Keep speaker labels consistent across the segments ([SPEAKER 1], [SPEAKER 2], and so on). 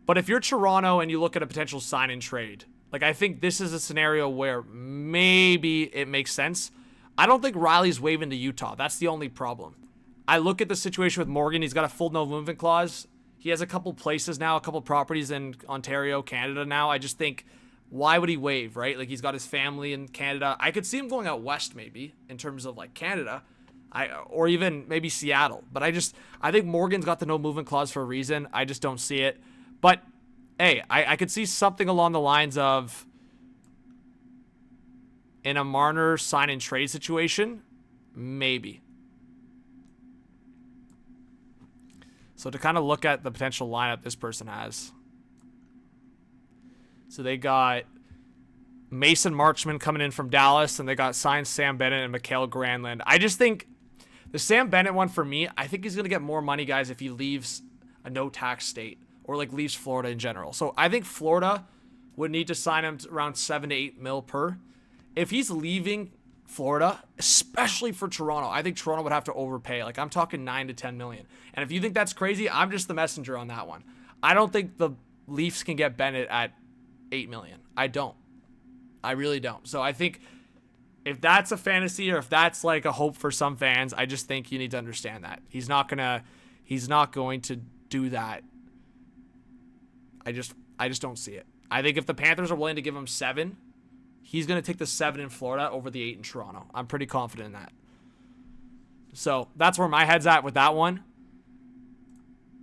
[SPEAKER 1] But if you're Toronto and you look at a potential sign and trade, like I think this is a scenario where maybe it makes sense. I don't think Riley's waving to Utah. That's the only problem. I look at the situation with Morgan. He's got a full no movement clause. He has a couple places now, a couple properties in Ontario, Canada now. I just think, why would he waive, right? Like, he's got his family in Canada. I could see him going out west maybe in terms of like Canada, or even maybe Seattle. But I think Morgan's got the no movement clause for a reason. I just don't see it. But hey, I could see something along the lines of, in a Marner sign and trade situation, maybe. So to kind of look at the potential lineup this person has. So they got Mason Marchman coming in from Dallas, and they got signed Sam Bennett and Mikael Granlund. I just think the Sam Bennett one for me, I think he's going to get more money, guys, if he leaves a no-tax state or like leaves Florida in general. So I think Florida would need to sign him to around 7 to 8 mil per. If he's leaving Florida, especially for Toronto, I think Toronto would have to overpay. Like, I'm talking 9 to 10 million. And if you think that's crazy, I'm just the messenger on that one. I don't think the Leafs can get Bennett at 8 million. I don't. I really don't. So I think if that's a fantasy, or if that's like a hope for some fans, I just think you need to understand that. He's not going to do that. I just don't see it. I think if the Panthers are willing to give him 7, he's going to take the 7 in Florida over the 8 in Toronto. I'm pretty confident in that. So that's where my head's at with that one.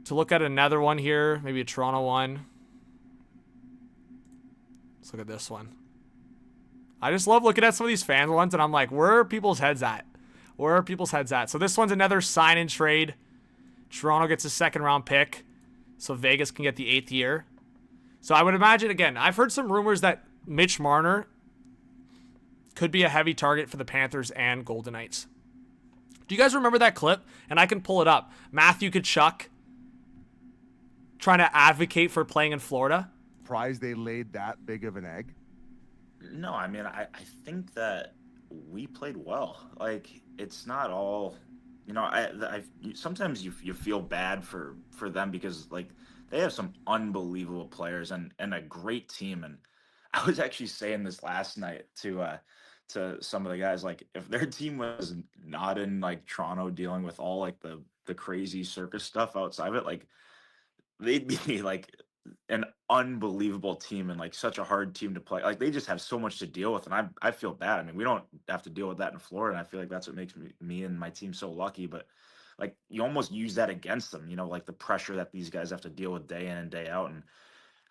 [SPEAKER 1] To look at another one here, maybe a Toronto one. Let's look at this one. I just love looking at some of these fan ones, and I'm like, where are people's heads at? Where are people's heads at? So this one's another sign and trade. Toronto gets a 2nd round pick, so Vegas can get the 8th year. So I would imagine, again, I've heard some rumors that Mitch Marner could be a heavy target for the Panthers and Golden Knights. Do you guys remember that clip? And I can pull it up. Matthew Tkachuk trying to advocate for playing in Florida.
[SPEAKER 2] Surprised they laid that big of an egg?
[SPEAKER 3] No, I mean, I think that we played well. Like, it's not all, you know, sometimes you feel bad for them because, like, they have some unbelievable players and a great team. And I was actually saying this last night to some of the guys, like, if their team was not in like Toronto dealing with all like the crazy circus stuff outside of it, like, they'd be like an unbelievable team and like such a hard team to play. Like, they just have so much to deal with, and I feel bad. I mean, we don't have to deal with that in Florida, and I feel like that's what makes me and my team so lucky. But like, you almost use that against them, you know, like the pressure that these guys have to deal with day in and day out. And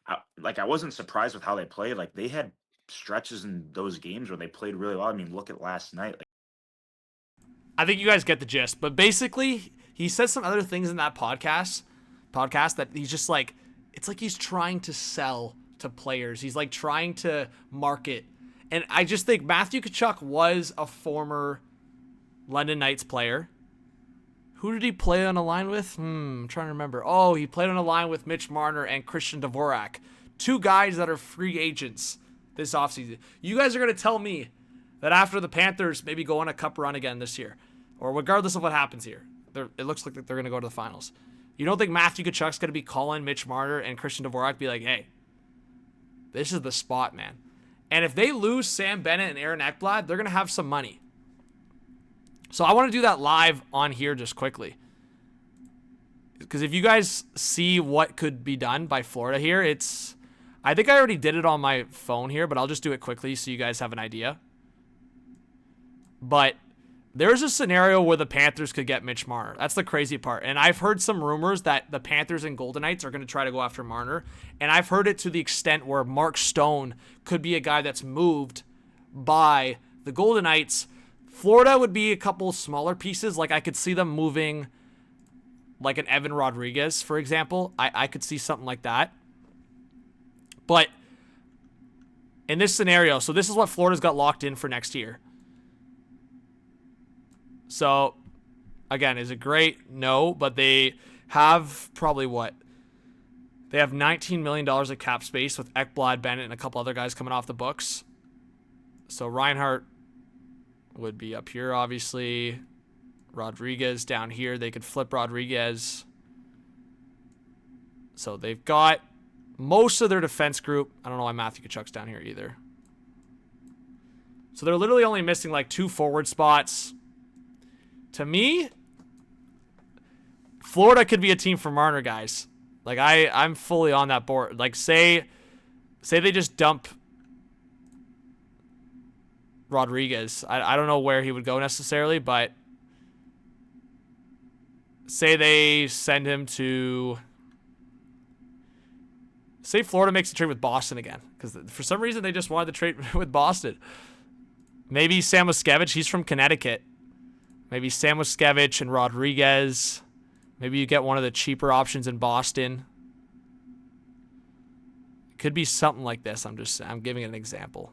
[SPEAKER 3] I wasn't surprised with how they played. Like, they had stretches in those games where they played really well. I mean, look at last night. Like,
[SPEAKER 1] I think you guys get the gist. But basically, he says some other things in that podcast that he's just like, it's like he's trying to sell to players. He's like trying to market. And I just think Matthew Tkachuk was a former London Knights player. Who did he play on a line with? I'm trying to remember. Oh, he played on a line with Mitch Marner and Christian Dvorak. 2 guys that are free agents this offseason. You guys are going to tell me that after the Panthers maybe go on a cup run again this year, or regardless of what happens here, it looks like they're going to go to the finals. You don't think Matthew Tkachuk's going to be calling Mitch Marner and Christian Dvorak, be like, hey, this is the spot, man. And if they lose Sam Bennett and Aaron Ekblad, they're going to have some money. So I want to do that live on here just quickly. Because if you guys see what could be done by Florida here, I think I already did it on my phone here, but I'll just do it quickly so you guys have an idea. But there's a scenario where the Panthers could get Mitch Marner. That's the crazy part. And I've heard some rumors that the Panthers and Golden Knights are going to try to go after Marner. And I've heard it to the extent where Mark Stone could be a guy that's moved by the Golden Knights. Florida would be a couple smaller pieces. Like, I could see them moving like an Evan Rodriguez, for example. I could see something like that. But in this scenario, so this is what Florida's got locked in for next year. So, again, is it great? No, but they have probably what? They have $19 million of cap space with Ekblad, Bennett, and a couple other guys coming off the books. So Reinhart would be up here, obviously. Rodriguez down here. They could flip Rodriguez. So they've got most of their defense group. I don't know why Matthew Tkachuk's down here either. So they're literally only missing like 2 forward spots. To me, Florida could be a team for Marner, guys. Like I'm fully on that board. Like say they just dump Rodriguez. I don't know where he would go necessarily, but say they send him to... Say Florida makes a trade with Boston again, because for some reason they just wanted to trade with Boston. Maybe Sam Moskevich, he's from Connecticut. Maybe Sam Moskevich and Rodriguez. Maybe you get one of the cheaper options in Boston. It could be something like this. I'm giving it an example.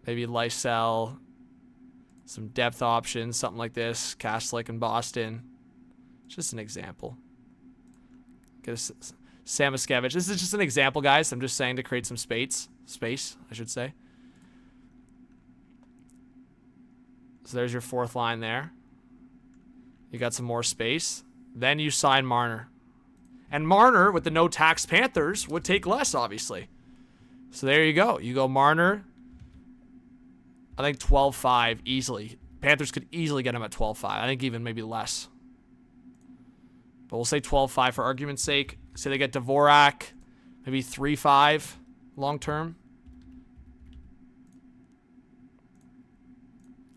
[SPEAKER 1] Maybe Lysell, some depth options, something like this. Kastelic in Boston. Just an example. Get a Sam Moskevich. This is just an example, guys. I'm just saying to create some space, I should say. So there's your 4th line there. You got some more space. Then you sign Marner. And Marner, with the no-tax Panthers, would take less, obviously. So there you go. You go Marner. I think 12.5 easily. Panthers could easily get him at 12.5. I think even maybe less. But we'll say 12.5 for argument's sake. Say they get Dvorak, maybe 3.5 long term.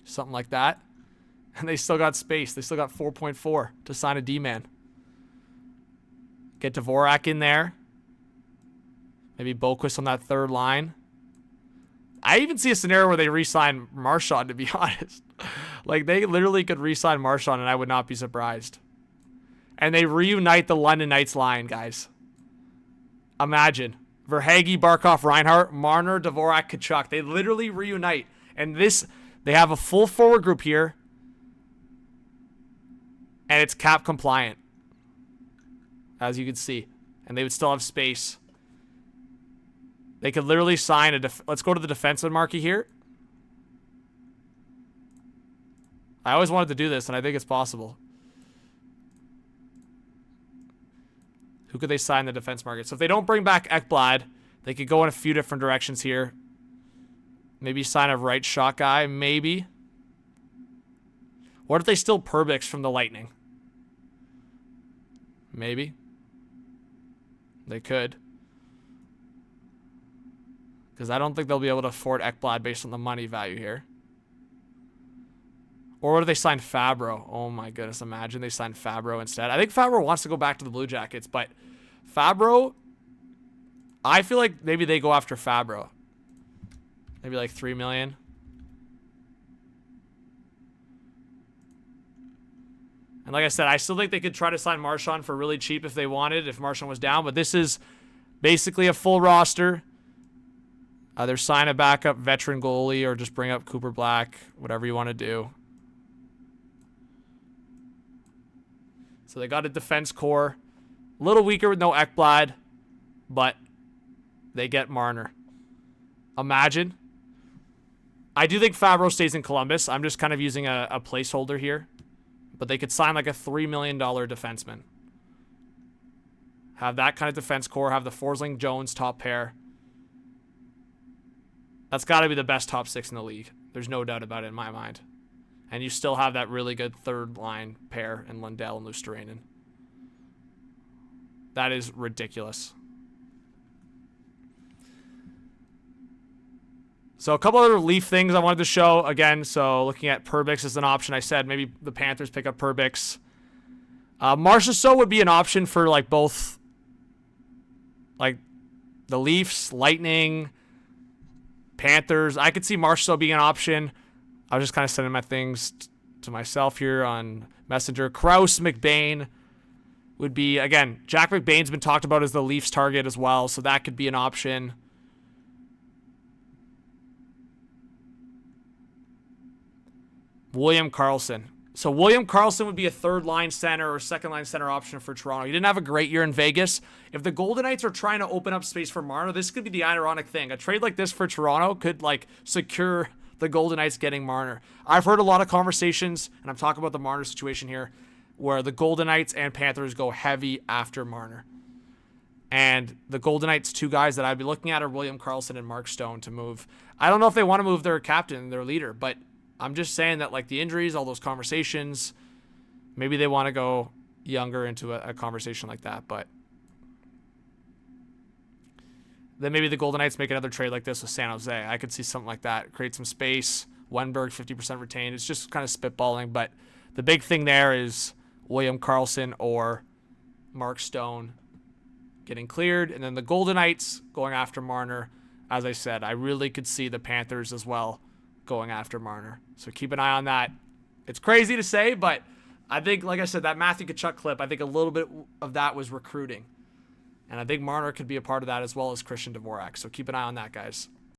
[SPEAKER 1] Something like that. And they still got space. They still got 4.4 to sign a D-man. Get Dvorak in there. Maybe Boquist on that 3rd line. I even see a scenario where they re-sign Marchand, to be honest. Like, they literally could re-sign Marchand, and I would not be surprised. And they reunite the London Knights line, guys. Imagine. Verhaeghe, Barkov, Reinhart, Marner, Dvorak, Tkachuk. They literally reunite. And they have a full forward group here. And it's cap compliant. As you can see. And they would still have space. They could literally sign let's go to the defensive market here. I always wanted to do this, and I think it's possible. Who could they sign in the defense market? So if they don't bring back Ekblad, they could go in a few different directions here. Maybe sign a right shot guy, maybe. What if they steal Perbix from the Lightning? Maybe. They could. Because I don't think they'll be able to afford Ekblad based on the money value here. Or what if they sign Fabro? Oh my goodness, imagine they sign Fabro instead. I think Fabro wants to go back to the Blue Jackets, but Fabro, I feel like maybe they go after Fabro. Maybe like $3 million. And like I said, I still think they could try to sign Marchand for really cheap if they wanted, if Marchand was down, but this is basically a full roster. Either sign a backup veteran goalie or just bring up Cooper Black, whatever you want to do. So they got a defense core. A little weaker with no Ekblad, but they get Marner. Imagine. I do think Fabro stays in Columbus. I'm just kind of using a placeholder here. But they could sign like a $3 million defenseman. Have that kind of defense core. Have the Forsling-Jones top pair. That's got to be the best top 6 in the league. There's no doubt about it in my mind. And you still have that really good 3rd line pair in Lundell and Luosterainen. That is ridiculous. So a couple other Leaf things I wanted to show. Again, so looking at Perbix as an option. I said maybe the Panthers pick up Perbix. Marchessault would be an option for like both, like the Leafs, Lightning, Panthers. I could see Marchessault being an option. I was just kind of sending my things to myself here on Messenger. Krause, McBain would be, again, Jack McBain's been talked about as the Leafs target as well, so that could be an option. William Karlsson. So William Karlsson would be a 3rd-line center or 2nd-line center option for Toronto. He didn't have a great year in Vegas. If the Golden Knights are trying to open up space for Marner, this could be the ironic thing. A trade like this for Toronto could, like, secure the Golden Knights getting Marner. I've heard a lot of conversations, and I'm talking about the Marner situation here, where the Golden Knights and Panthers go heavy after Marner. And the Golden Knights, 2 guys that I'd be looking at are William Karlsson and Mark Stone to move. I don't know if they want to move their captain, their leader, but I'm just saying that like the injuries, all those conversations, maybe they want to go younger into a conversation like that. But then maybe the Golden Knights make another trade like this with San Jose. I could see something like that. Create some space. Wenberg, 50% retained. It's just kind of spitballing. But the big thing there is William Karlsson or Mark Stone getting cleared. And then the Golden Knights going after Marner. As I said, I really could see the Panthers as well going after Marner. So keep an eye on that. It's crazy to say, but I think, like I said, that Matthew Tkachuk clip, I think a little bit of that was recruiting. And I think Marner could be a part of that as well as Christian Dvorak. So keep an eye on that, guys.